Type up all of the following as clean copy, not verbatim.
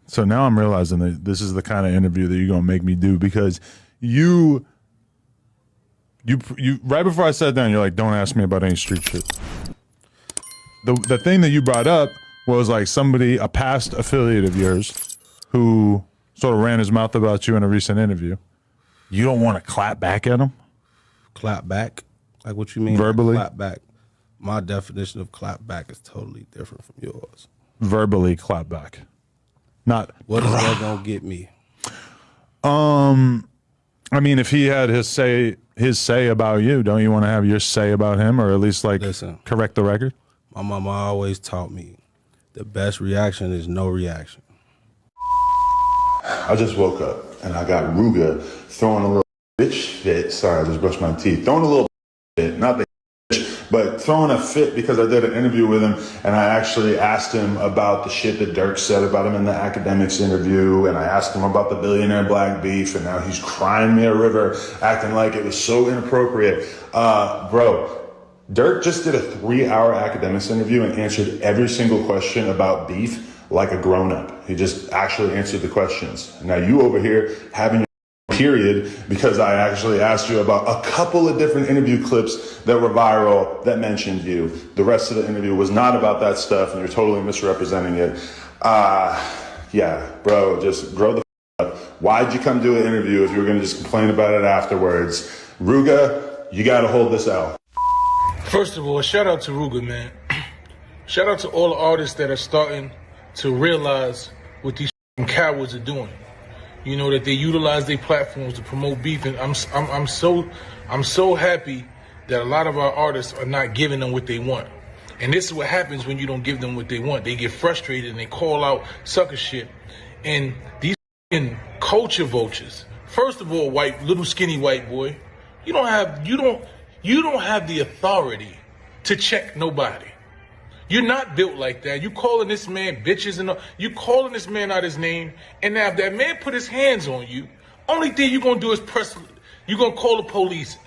So now I'm realizing that this is the kind of interview that you're gonna make me do, because you right before I sat down, you're like, don't ask me about any street shit. The thing that you brought up was like somebody, a past affiliate of yours, who sort of ran his mouth about you in a recent interview. You don't want to clap back at him? Clap back? Like what you mean? Verbally? Clap back. My definition of clap back is totally different from yours. Verbally clap back. Not what is that gonna get me? I mean, if he had his say about you, don't you want to have your say about him, or at least like correct the record? My mama always taught me the best reaction is no reaction. I just woke up and I got Rooga throwing a little bitch fit. Sorry, I just brushed my teeth. Throwing a little fit, not the bitch, but throwing a fit because I did an interview with him and I actually asked him about the shit that Durk said about him in the academics interview, and I asked him about the billionaire black beef, and now he's crying me a river, acting like it was so inappropriate. Bro, Durk just did a 3-hour academics interview and answered every single question about beef like a grown-up. He just actually answered the questions. Now you over here having your period because I actually asked you about a couple of different interview clips that were viral that mentioned you. The rest of the interview was not about that stuff, and you're totally misrepresenting it. Yeah, bro, just grow the up. Why'd you come do an interview if you were gonna just complain about it afterwards? Rooga, you gotta hold this out. First of all, shout out to Rooga, man. Shout out to all the artists that are starting to realize what these cowards are doing. You know, that they utilize their platforms to promote beef, and I'm so happy that a lot of our artists are not giving them what they want. And this is what happens when you don't give them what they want. They get frustrated and they call out sucker shit. And these culture vultures. First of all, little skinny white boy, you don't have the authority to check nobody. You're not built like that. You calling this man bitches and you calling this man out his name. And now if that man put his hands on you, only thing you're going to do is you're going to call the police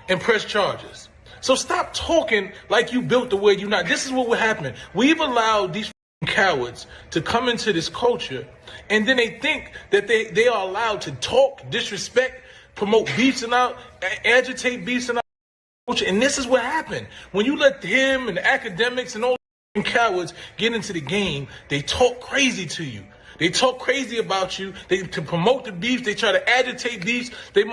and press charges. So stop talking like you built the way you're not. This is what will happen. We've allowed these cowards to come into this culture, and then they think that they are allowed to talk, disrespect, promote beefs and out, agitate beefs and out. And this is what happened. When you let him and the academics and all cowards get into the game, they talk crazy to you. They talk crazy about you. To promote the beef, they try to agitate beefs. They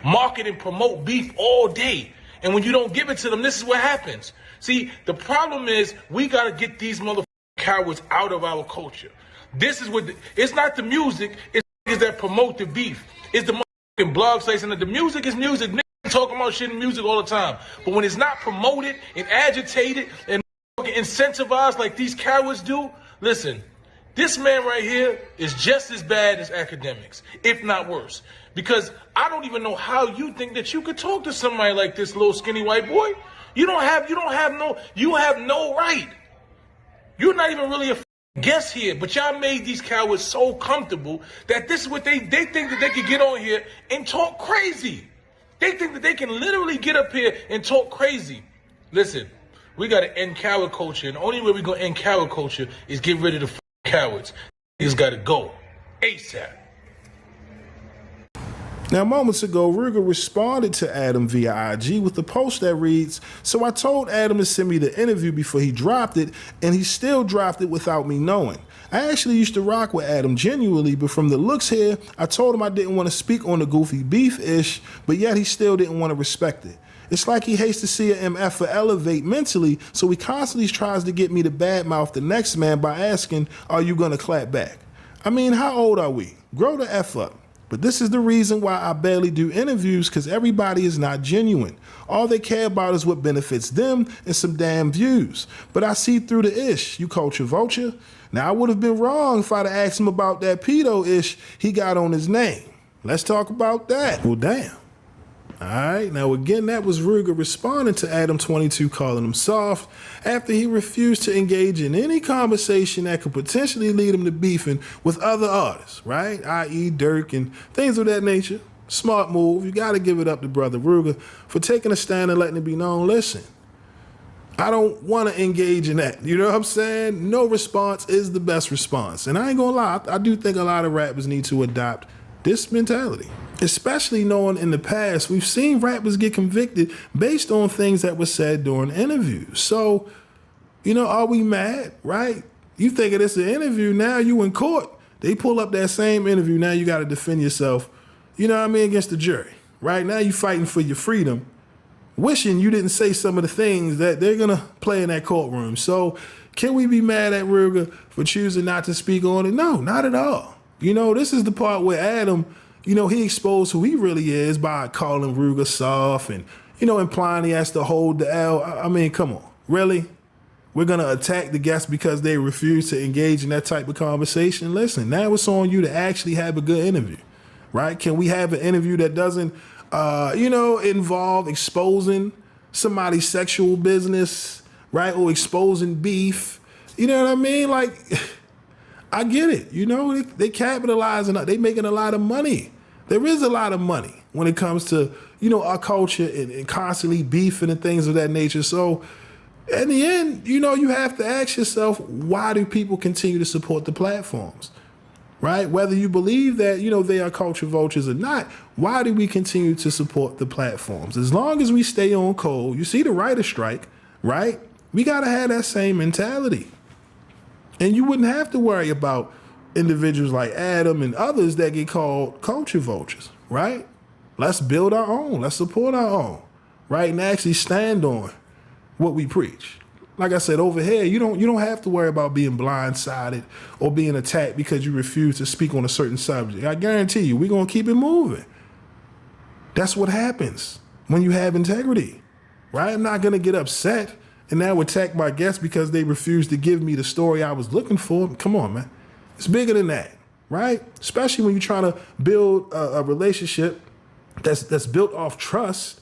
market and promote beef all day. And when you don't give it to them, this is what happens. See, the problem is we got to get these motherfucking cowards out of our culture. This is what, it's not the music, it's that promote the beef. It's the motherfucking blog sites, and the music is music. Niggas talking about shit in music all the time. But when it's not promoted and agitated and incentivized like these cowards do, listen, this man right here is just as bad as academics, if not worse. Because I don't even know how you think that you could talk to somebody like this little skinny white boy. You have no right. You're not even really a guest here, but y'all made these cowards so comfortable that this is what they think that they can get on here and talk crazy. They think that they can literally get up here and talk crazy. Listen, we got to end coward culture, and the only way we're going to end coward culture is get rid of the cowards. Niggas got to go ASAP. Now, moments ago, Rooga responded to Adam via IG with a post that reads, "So I told Adam to send me the interview before he dropped it, and he still dropped it without me knowing. I actually used to rock with Adam genuinely, but from the looks here, I told him I didn't want to speak on the goofy beef-ish, but yet he still didn't want to respect it. It's like he hates to see an MF elevate mentally, so he constantly tries to get me to badmouth the next man by asking, are you going to clap back? I mean, how old are we? Grow the F up. But this is the reason why I barely do interviews, because everybody is not genuine. All they care about is what benefits them and some damn views. But I see through the ish, you culture vulture. Now, I would have been wrong if I'd asked him about that pedo ish he got on his name. Let's talk about that. Well, damn. All right, now again, that was Rooga responding to Adam22 calling him soft after he refused to engage in any conversation that could potentially lead him to beefing with other artists, right? I.e. Durk and things of that nature. Smart move. You got to give it up to brother Rooga for taking a stand and letting it be known, listen, I don't want to engage in that. You know what I'm saying? No response is the best response. And I ain't gonna lie, I do think a lot of rappers need to adopt this mentality. Especially knowing in the past, we've seen rappers get convicted based on things that were said during interviews. So, you know, are we mad, right? You thinking it's an interview, now you in court. They pull up that same interview, now you got to defend yourself, you know what I mean, against the jury, right? Now you fighting for your freedom, wishing you didn't say some of the things that they're going to play in that courtroom. So can we be mad at Rooga for choosing not to speak on it? No, not at all. You know, this is the part where Adam, you know, he exposed who he really is by calling Rooga soft and, you know, implying he has to hold the L. I mean, come on, really? We're going to attack the guests because they refuse to engage in that type of conversation? Listen, now it's on you to actually have a good interview, right? Can we have an interview that doesn't, you know, involve exposing somebody's sexual business, right? Or exposing beef. You know what I mean? Like, I get it. You know, they capitalizing, they making a lot of money. There is a lot of money when it comes to, you know, our culture and constantly beefing and things of that nature. So in the end, you know, you have to ask yourself, why do people continue to support the platforms? Right? Whether you believe that, you know, they are culture vultures or not, why do we continue to support the platforms? As long as we stay on code, you see the writer strike, right? We got to have that same mentality. And you wouldn't have to worry about individuals like Adam and others that get called culture vultures, right? Let's build our own. Let's support our own, right? And actually stand on what we preach. Like I said, over here, you don't have to worry about being blindsided or being attacked because you refuse to speak on a certain subject. I guarantee you, we're going to keep it moving. That's what happens when you have integrity, right? I'm not going to get upset and now attack my guests because they refuse to give me the story I was looking for. Come on, man. It's bigger than that, right? Especially when you're trying to build a relationship that's built off trust.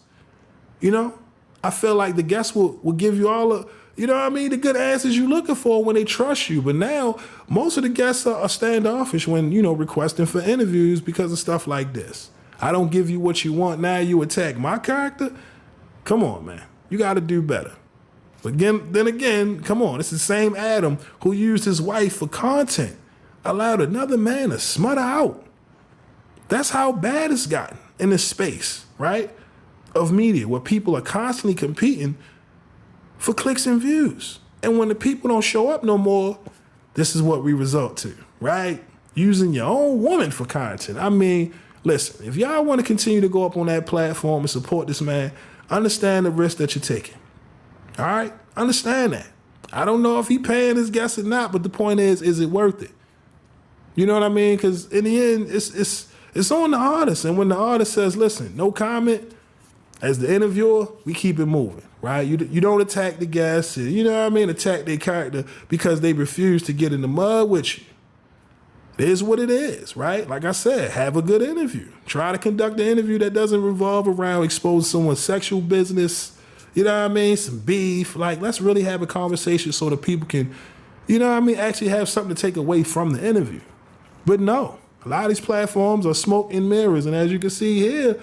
You know, I feel like the guests will give you all the, you know what I mean, the good answers you're looking for when they trust you. But now most of the guests are standoffish when, you know, requesting for interviews because of stuff like this. I don't give you what you want. Now you attack my character. Come on, man. You got to do better. But then again, come on. It's the same Adam who used his wife for content, allowed another man to smother out. That's how bad it's gotten in this space, right, of media, where people are constantly competing for clicks and views. And when the people don't show up no more, this is what we resort to, right? Using your own woman for content. I mean, listen, if y'all want to continue to go up on that platform and support this man, understand the risk that you're taking. All right? Understand that. I don't know if he paying his guests or not, but the point is it worth it? You know what I mean? Because in the end, it's on the artist. And when the artist says, listen, no comment, as the interviewer, we keep it moving, right? You don't attack the guests, you know what I mean? Attack their character because they refuse to get in the mud with you. It is what it is, right? Like I said, have a good interview. Try to conduct an interview that doesn't revolve around exposing someone's sexual business, you know what I mean? Some beef. Like, let's really have a conversation so that people can, you know what I mean, actually have something to take away from the interview. But no, a lot of these platforms are smoke and mirrors. And as you can see here,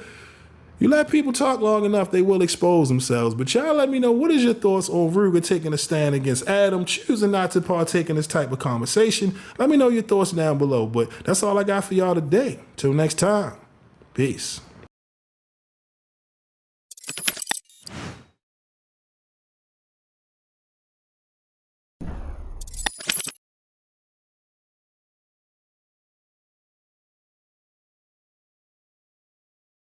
you let people talk long enough, they will expose themselves. But y'all let me know, what is your thoughts on Rooga taking a stand against Adam, choosing not to partake in this type of conversation? Let me know your thoughts down below. But that's all I got for y'all today. Till next time, peace.